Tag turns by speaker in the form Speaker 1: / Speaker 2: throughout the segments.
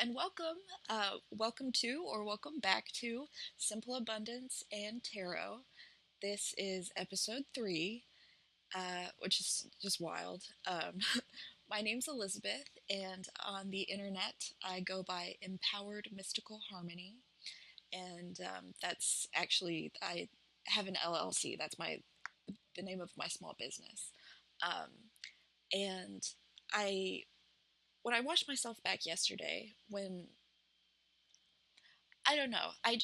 Speaker 1: and welcome. Welcome to, or welcome back to, Simple Abundance and Tarot. This is episode 3, which is just wild. My name's Elizabeth, and on the internet, I go by Empowered Mystical Harmony, and that's actually I have an LLC. That's the name of my small business, and I when I watched myself back yesterday, when I don't know, I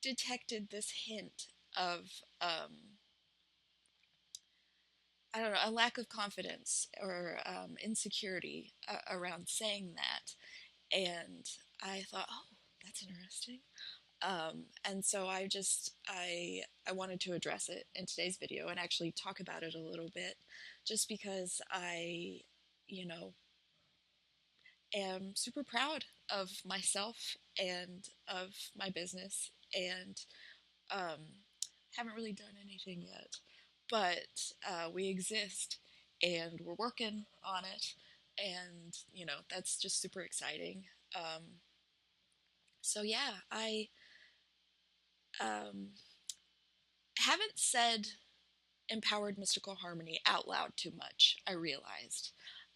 Speaker 1: detected this hint of I don't know, a lack of confidence or insecurity around saying that, and I thought, oh, that's interesting. And so I wanted to address it in today's video and actually talk about it a little bit, just because I, you know, am super proud of myself and of my business, and haven't really done anything yet. But we exist, and we're working on it, and that's just super exciting. So yeah, I um, haven't said empowered mystical harmony out loud too much. I realized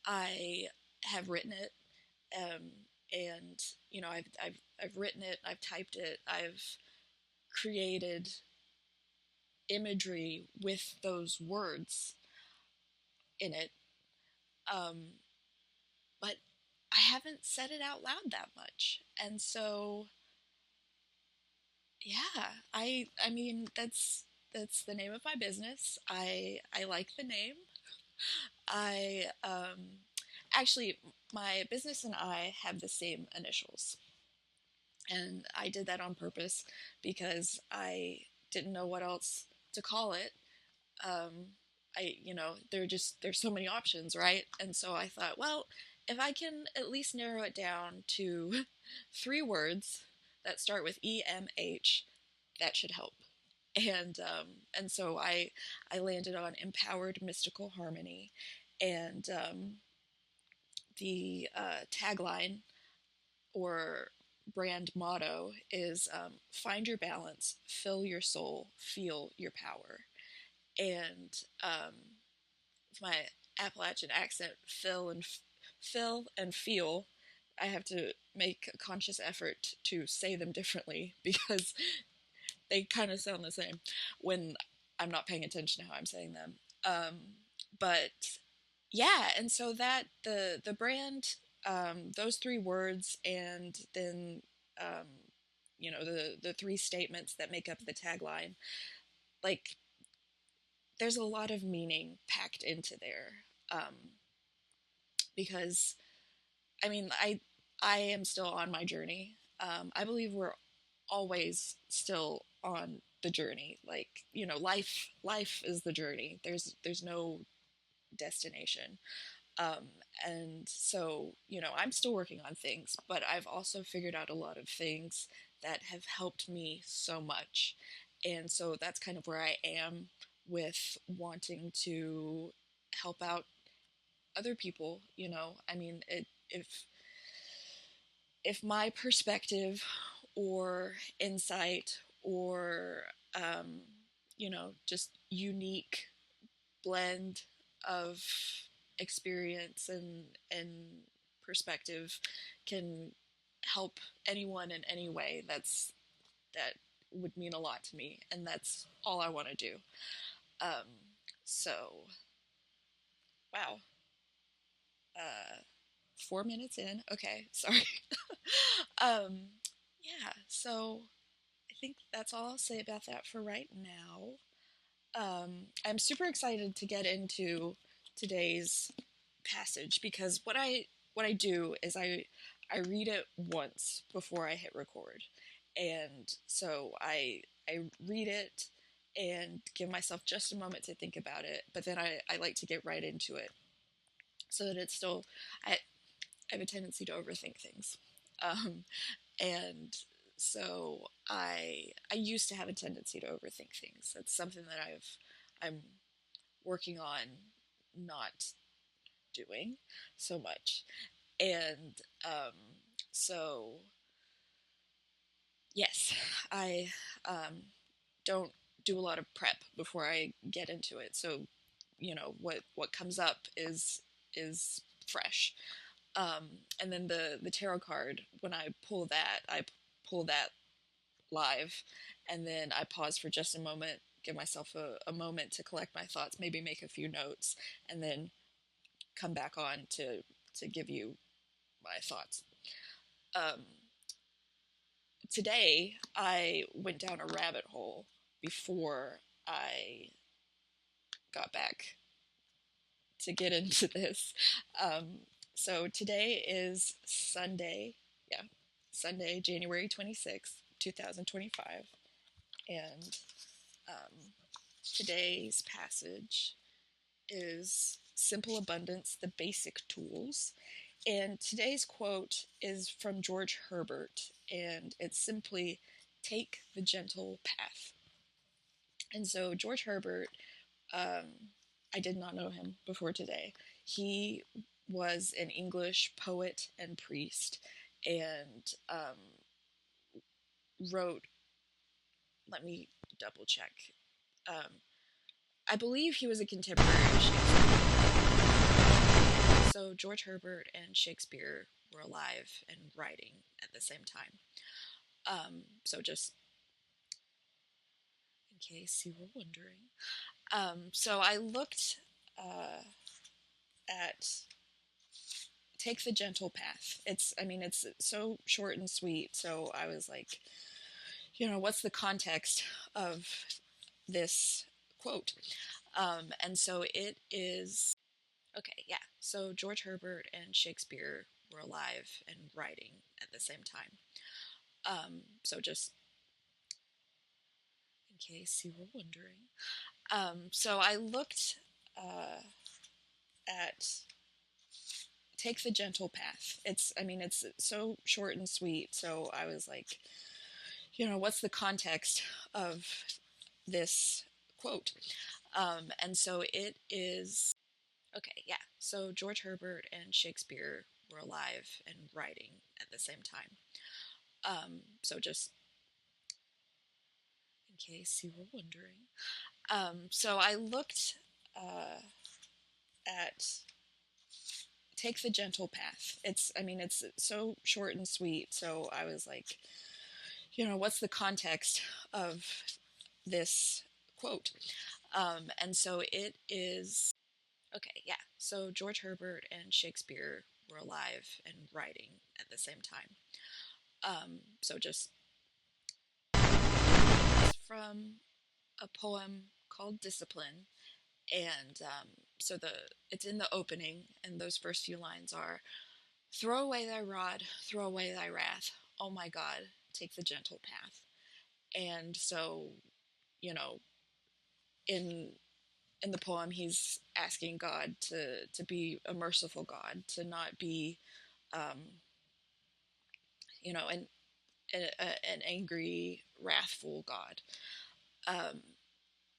Speaker 1: I have written it, um, and I've written it, I've typed it, I've created imagery with those words in it, um, but I haven't said it out loud that much, and so yeah, I mean that's the name of my business. I like the name. I actually, my business and I have the same initials, and I did that on purpose because I didn't know what else to call it. There's so many options, right? And so I thought, well, if I can at least narrow it down to 3 words that start with EMH, that should help. And so I landed on empowered mystical harmony, and the tagline or brand motto is find your balance, fill your soul, feel your power. And with my Appalachian accent, fill and feel, I have to make a conscious effort to say them differently because they kind of sound the same when I'm not paying attention to how I'm saying them. But yeah, and so that the brand, those 3 words, and then the 3 statements that make up the tagline, like there's a lot of meaning packed into there, because I mean I am still on my journey. I believe we're always still on the journey. Like, life is the journey. There's no destination. And so, I'm still working on things, but I've also figured out a lot of things that have helped me so much. And so that's kind of where I am with wanting to help out other people. I mean, if my perspective or insight or just unique blend of experience and perspective can help anyone in any way, that would mean a lot to me, and that's all I want to do. So wow, 4 minutes in. Okay, sorry. um, yeah, so I think that's all I'll say about that for right now. I'm super excited to get into today's passage because what I do is I read it once before I hit record, and so I read it and give myself just a moment to think about it, but then I like to get right into it so that it's still I have a tendency to overthink things, and so I used to have a tendency to overthink things. That's something that I'm working on not doing so much. And so, yes, I don't do a lot of prep before I get into it. So, what comes up is fresh. And then the tarot card, when I pull that live, and then I pause for just a moment, give myself a moment to collect my thoughts, maybe make a few notes, and then come back on to give you my thoughts. Um, Today, I went down a rabbit hole before I got back to get into this. Um, so today is Sunday, yeah, Sunday, January 26th, 2025. And um, today's passage is Simple Abundance, the Basic Tools. And today's quote is from George Herbert, and it's simply, take the gentle path. And so George Herbert, I did not know him before today. He was an English poet and priest, and wrote, let me double check. Um, I believe he was a contemporary of Shakespeare. So George Herbert and Shakespeare were alive and writing at the same time. So just in case you were wondering. So I looked at take the gentle path. It's so short and sweet. So I was like, what's the context of this quote? And so it is, okay, yeah. So George Herbert and Shakespeare were alive and writing at the same time. So just in case you were wondering. So I looked at take the gentle path. It's so short and sweet. So I was like, what's the context of this quote? And so it is, okay, yeah. So George Herbert and Shakespeare were alive and writing at the same time. So just in case you were wondering. So I looked at take the gentle path. It's so short and sweet. So I was like, what's the context of this quote? And so it is, okay, yeah. So George Herbert and Shakespeare were alive and writing at the same time. So just from a poem called Discipline. And so it's in the opening, and those first few lines are, throw away thy rod, throw away thy wrath. Oh my God, take the gentle path. And so, you know, in in the poem, he's asking God to be a merciful God, to not be, um, an angry, wrathful God. Um,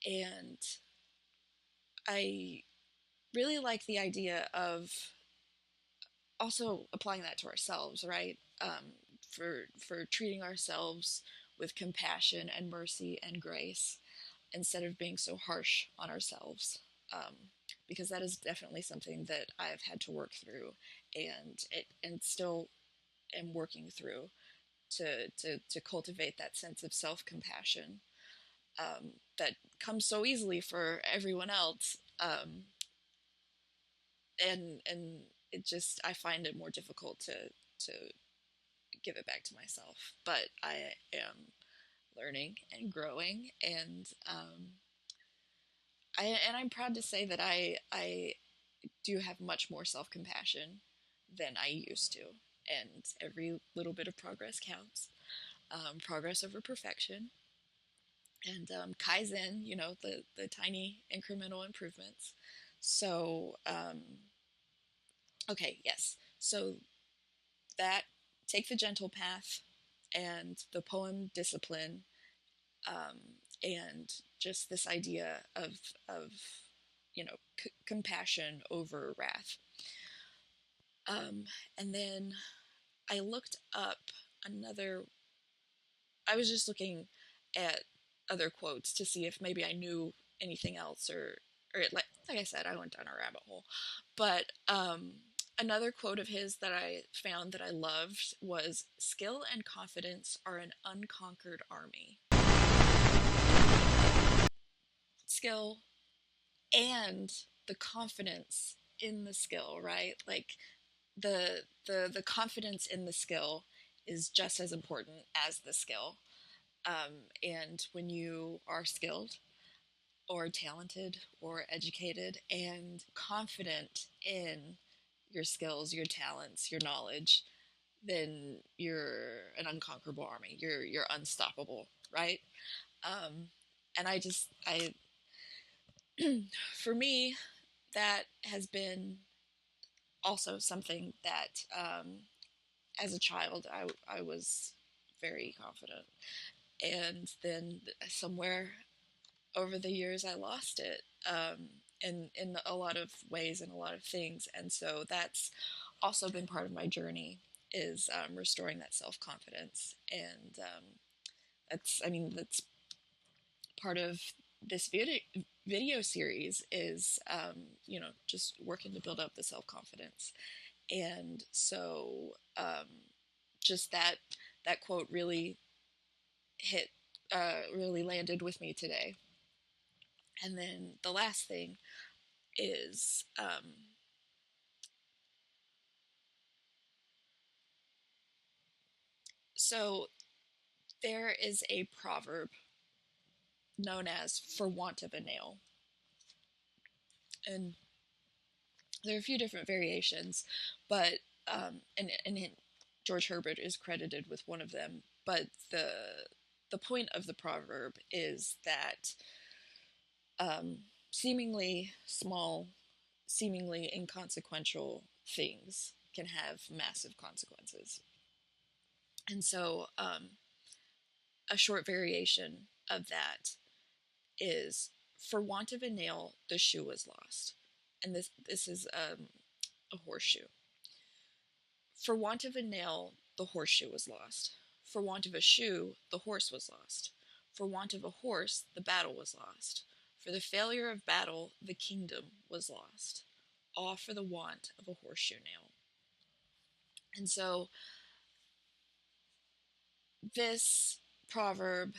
Speaker 1: and I really like the idea of also applying that to ourselves, right? For treating ourselves with compassion and mercy and grace instead of being so harsh on ourselves. Because that is definitely something that I've had to work through, and still am working through to cultivate that sense of self compassion that comes so easily for everyone else. And it just, I find it more difficult to give it back to myself. But I am learning and growing, and I'm proud to say that I do have much more self compassion than I used to, and every little bit of progress counts. Progress over perfection, and Kaizen, the tiny incremental improvements. So okay, yes. So that take the gentle path, and the poem Discipline, and just this idea of compassion over wrath. And then I looked up another, I was just looking at other quotes to see if maybe I knew anything else, or like I said, I went down a rabbit hole. But another quote of his that I found that I loved was, "Skill and confidence are an unconquered army." Skill and the confidence in the skill, right? Like the confidence in the skill is just as important as the skill. And when you are skilled or talented or educated and confident in your skills, your talents, your knowledge, then you're an unconquerable army. You're unstoppable, right? Um, and I for me, that has been also something that as a child I was very confident, and then somewhere over the years I lost it, in a lot of ways and a lot of things, and so that's also been part of my journey, is restoring that self confidence, and that's part of this video series is just working to build up the self confidence, and so just that quote really hit really landed with me today. And then the last thing is so there is a proverb known as "for want of a nail," and there are a few different variations, but and George Herbert is credited with one of them. But the point of the proverb is that seemingly small, seemingly inconsequential things can have massive consequences. And so, a short variation of that is, "For want of a nail, the shoe was lost." And this is a horseshoe. "For want of a nail, the horseshoe was lost. For want of a shoe, the horse was lost. For want of a horse, the battle was lost. For the failure of battle, the kingdom was lost. All for the want of a horseshoe nail." And so this proverb,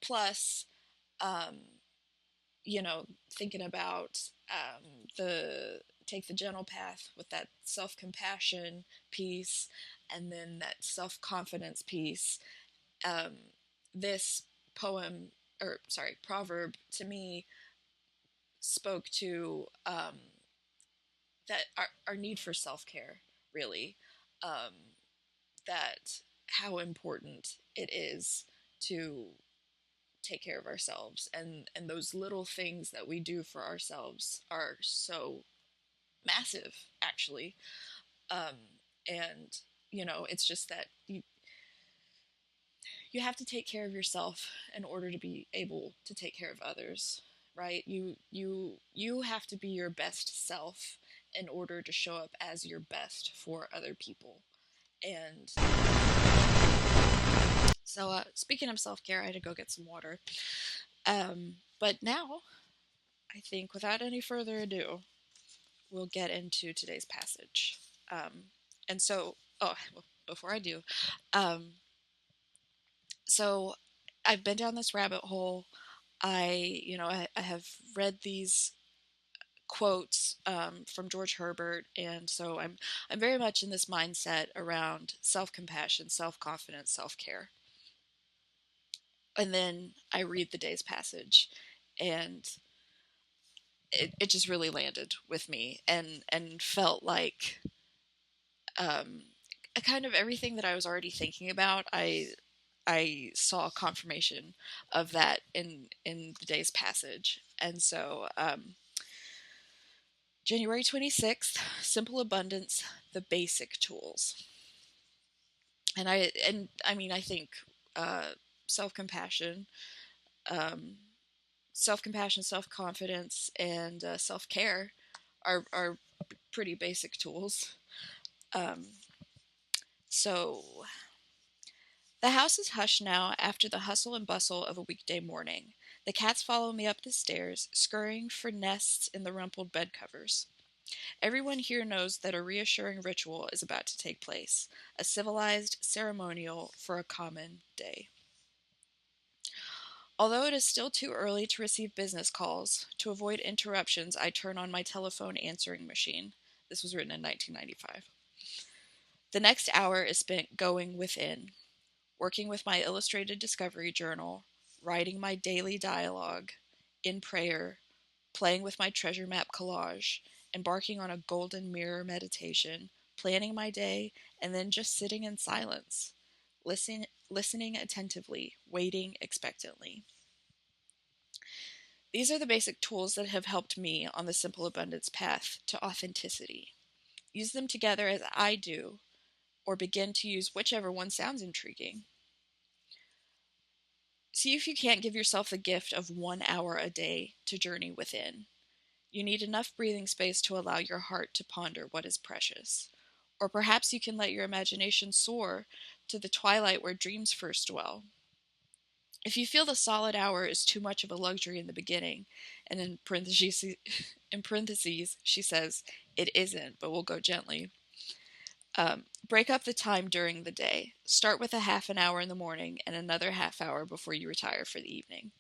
Speaker 1: plus um, thinking about the take the gentle path with that self compassion piece, and then that self confidence piece. Um, this poem, or sorry, proverb, to me spoke to that our need for self care, really. Um, that how important it is to take care of ourselves, and those little things that we do for ourselves are so massive, actually. And it's just that you have to take care of yourself in order to be able to take care of others, right? You have to be your best self in order to show up as your best for other people. And so, speaking of self-care, I had to go get some water. But now, I think without any further ado, we'll get into today's passage. And so, well, before I do, um, so I've been down this rabbit hole. I have read these quotes from George Herbert, and so I'm very much in this mindset around self-compassion, self-confidence, self-care. And then I read the day's passage, and it just really landed with me, and felt like kind of everything that I was already thinking about. I saw confirmation of that in the day's passage. And so January 26th, simple abundance, the basic tools. And I think self-compassion, um, self-compassion, self-confidence, and self-care are pretty basic tools. Um, so the house is hushed now after the hustle and bustle of a weekday morning. The cats follow me up the stairs, scurrying for nests in the rumpled bed covers. Everyone here knows that a reassuring ritual is about to take place, a civilized ceremonial for a common day. Although it is still too early to receive business calls, to avoid interruptions, I turn on my telephone answering machine. This was written in 1995. The next hour is spent going within, working with my illustrated discovery journal, writing my daily dialogue, in prayer, playing with my treasure map collage, embarking on a golden mirror meditation, planning my day, and then just sitting in silence, listening attentively, waiting expectantly. These are the basic tools that have helped me on the simple abundance path to authenticity. Use them together as I do, or begin to use whichever one sounds intriguing. See if you can't give yourself the gift of 1 hour a day to journey within. You need enough breathing space to allow your heart to ponder what is precious. Or perhaps you can let your imagination soar to the twilight where dreams first dwell. If you feel the solid hour is too much of a luxury in the beginning, and in parentheses she says, it isn't, but we'll go gently. Break up the time during the day. Start with a half an hour in the morning and another half hour before you retire for the evening.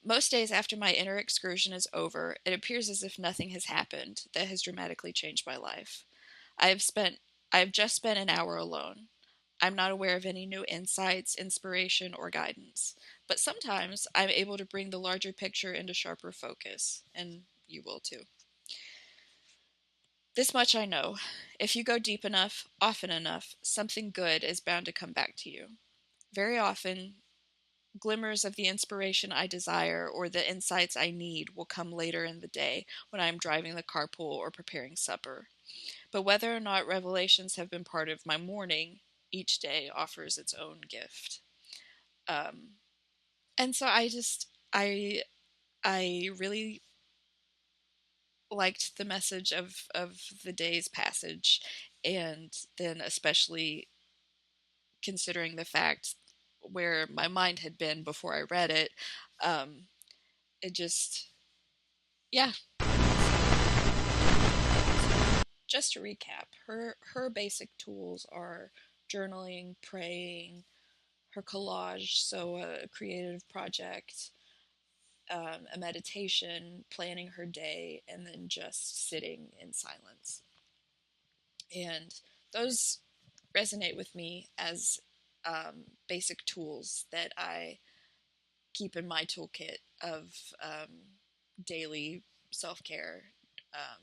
Speaker 1: Most days after my inner excursion is over, it appears as if nothing has happened that has dramatically changed my life. I have just spent an hour alone. I'm not aware of any new insights, inspiration, or guidance. But sometimes I'm able to bring the larger picture into sharper focus, and you will too. This much I know. If you go deep enough, often enough, something good is bound to come back to you. Very often, glimmers of the inspiration I desire or the insights I need will come later in the day when I am driving the carpool or preparing supper. But whether or not revelations have been part of my morning, each day offers its own gift. Um, and so I really liked the message of the day's passage, and then especially considering the fact where my mind had been before I read it. It just, yeah. Just to recap, her basic tools are journaling, praying, her collage, so a creative project, a meditation, planning her day, and then just sitting in silence. And those resonate with me as basic tools that I keep in my toolkit of daily self care. Um,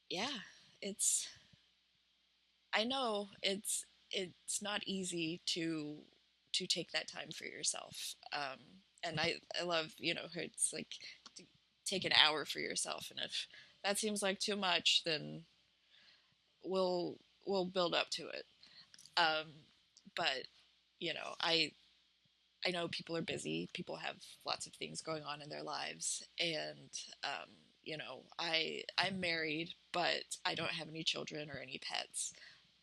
Speaker 1: yeah, it's. I know it's not easy to take that time for yourself. And I love, it's like to take an hour for yourself, and if that seems like too much, then we'll we'll build up to it. Um, but I know people are busy. People have lots of things going on in their lives, and I'm married, but I don't have any children or any pets,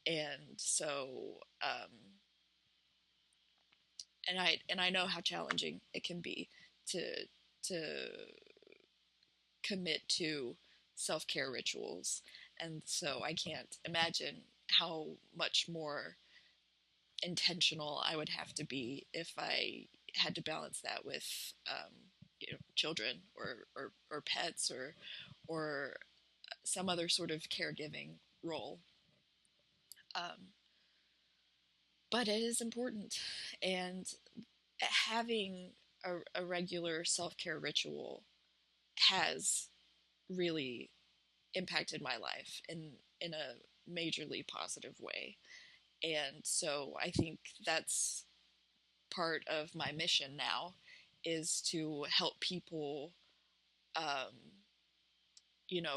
Speaker 1: and so and I know how challenging it can be to to commit to self-care rituals, and so I can't imagine how much more intentional I would have to be if I had to balance that with children or pets or some other sort of caregiving role. Um, but it is important, and having a regular self-care ritual has really impacted my life in a majorly positive way. And so I think that's part of my mission now, is to help people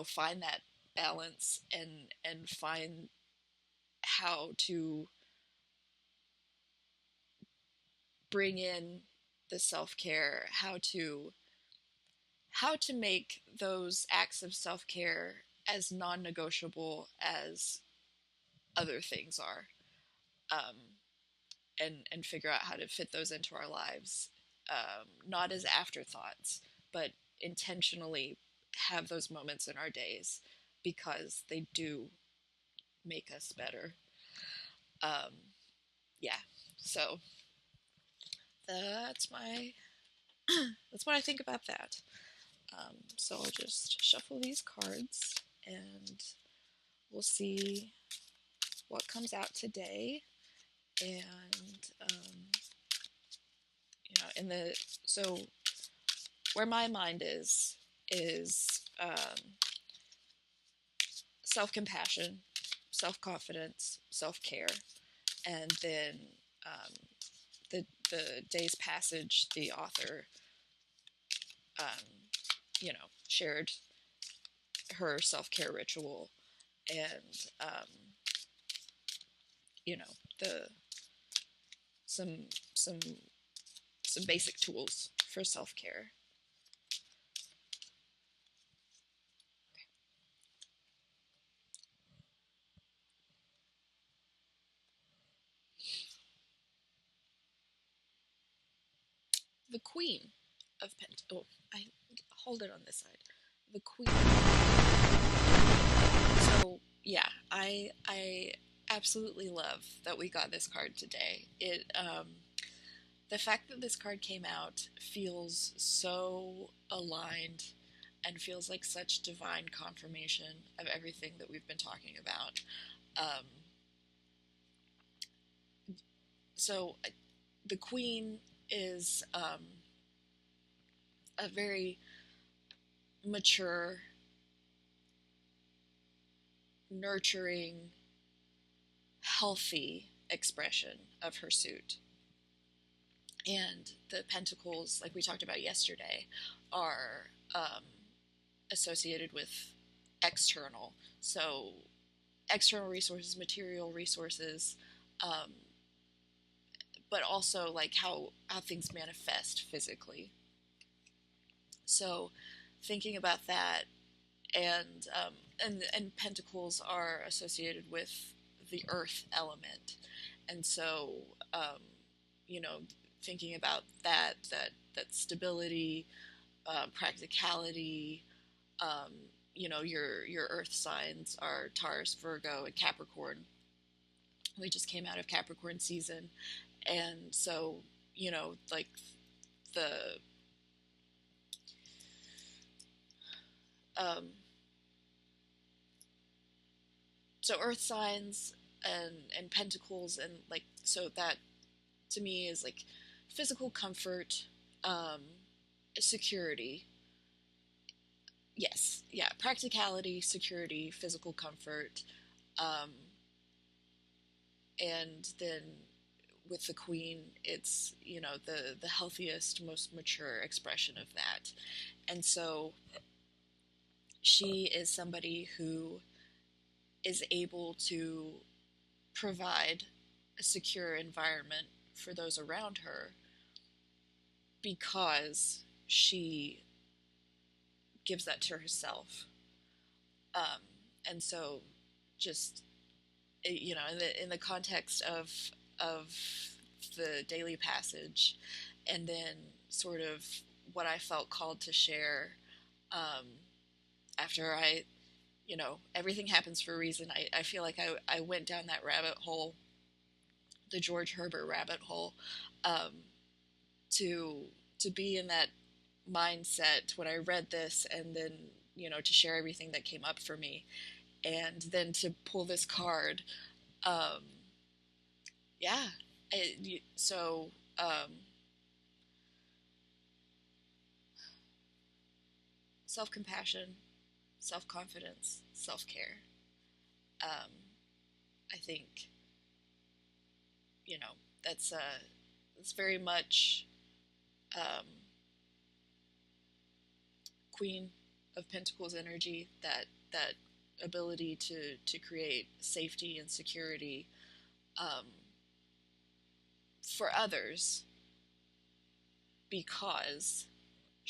Speaker 1: find that balance and find how to bring in the self-care, how to make those acts of self-care as non-negotiable as other things are, um, and figure out how to fit those into our lives, not as afterthoughts, but intentionally have those moments in our days because they do make us better. Um, yeah, so that's my that's what I think about that. So I'll just shuffle these cards and we'll see what comes out today. And in the so where my mind is self-compassion, self-confidence, self-care, and then um, the day's passage, the author um, shared her self-care ritual, and you know the some some some basic tools for self-care. The Queen of Pentacles. Oh, I hold it on this side. The Queen. So yeah, I absolutely love that we got this card today. The fact that this card came out feels so aligned and feels like such divine confirmation of everything that we've been talking about. Um, so the Queen is a very mature, nurturing, healthy expression of her suit. And the pentacles, like we talked about yesterday, are associated with external. So external resources, material resources, um, but also like how things manifest physically. So thinking about that, and and pentacles are associated with the earth element, and so you know thinking about that stability, practicality. Your earth signs are Taurus, Virgo, and Capricorn. We just came out of Capricorn season, and so like the um, so earth signs and pentacles, and like so that to me is like physical comfort, um, security. Yes, yeah, practicality, security, physical comfort, um, and then with the Queen, it's the healthiest, most mature expression of that, and so she is somebody who is able to provide a secure environment for those around her because she gives that to herself. Um, and so, just in the context of the daily passage, and then sort of what I felt called to share um, after everything happens for a reason. I feel like I went down that rabbit hole, the George Herbert rabbit hole, um, to be in that mindset when I read this, and then to share everything that came up for me, and then to pull this card. Um, yeah, so self-compassion, self-confidence, self-care. Um, I think you know that's it's very much um, Queen of Pentacles energy, that ability to create safety and security um, for others, because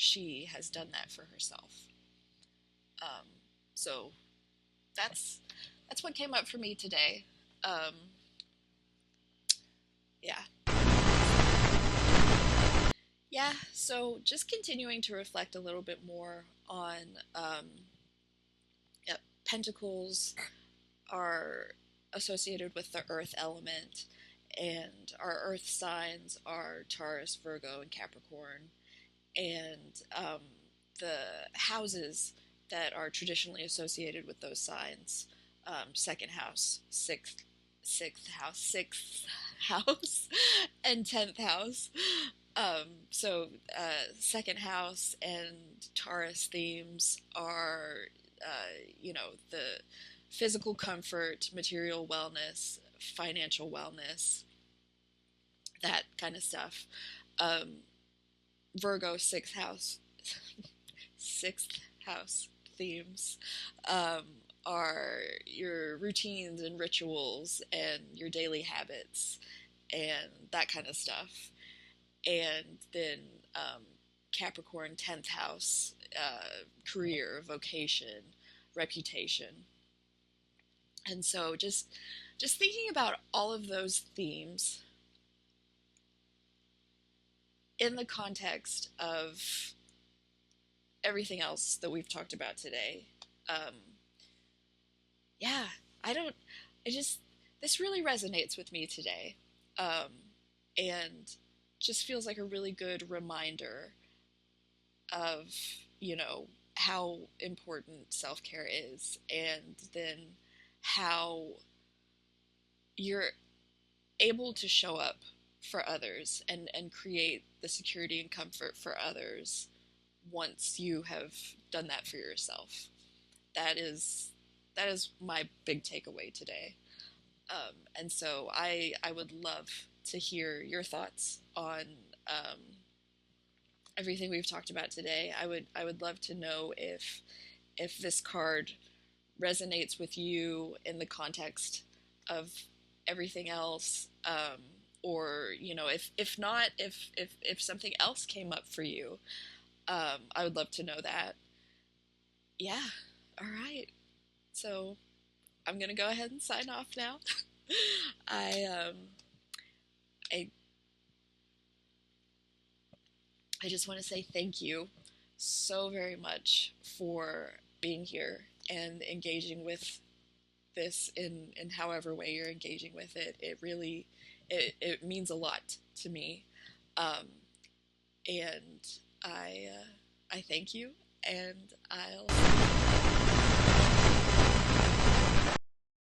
Speaker 1: she has done that for herself. So that's what came up for me today. Yeah. Yeah, so just continuing to reflect a little bit more on yeah, pentacles are associated with the earth element, and our earth signs are Taurus, Virgo, and Capricorn. And the houses that are traditionally associated with those signs, second house, sixth house, and 10th house. Second house and Taurus themes are, the physical comfort, material wellness, financial wellness, that kind of stuff. Virgo sixth house themes are your routines and rituals and your daily habits and that kind of stuff. And then Capricorn 10th house, career, vocation, reputation. And so just thinking about all of those themes in the context of everything else that we've talked about today. Yeah, this really resonates with me today. And just feels like a really good reminder of, how important self-care is, and then how you're able to show up for others and create the security and comfort for others once you have done that for yourself. That is my big takeaway today. And so I would love to hear your thoughts on everything we've talked about today. I would love to know if this card resonates with you in the context of everything else, or if not, if something else came up for you. I would love to know that. Yeah. All right. So I'm gonna go ahead and sign off now. I just want to say thank you so very much for being here and engaging with this in however way you're engaging with it. It really it means a lot to me, and I thank you, and I'll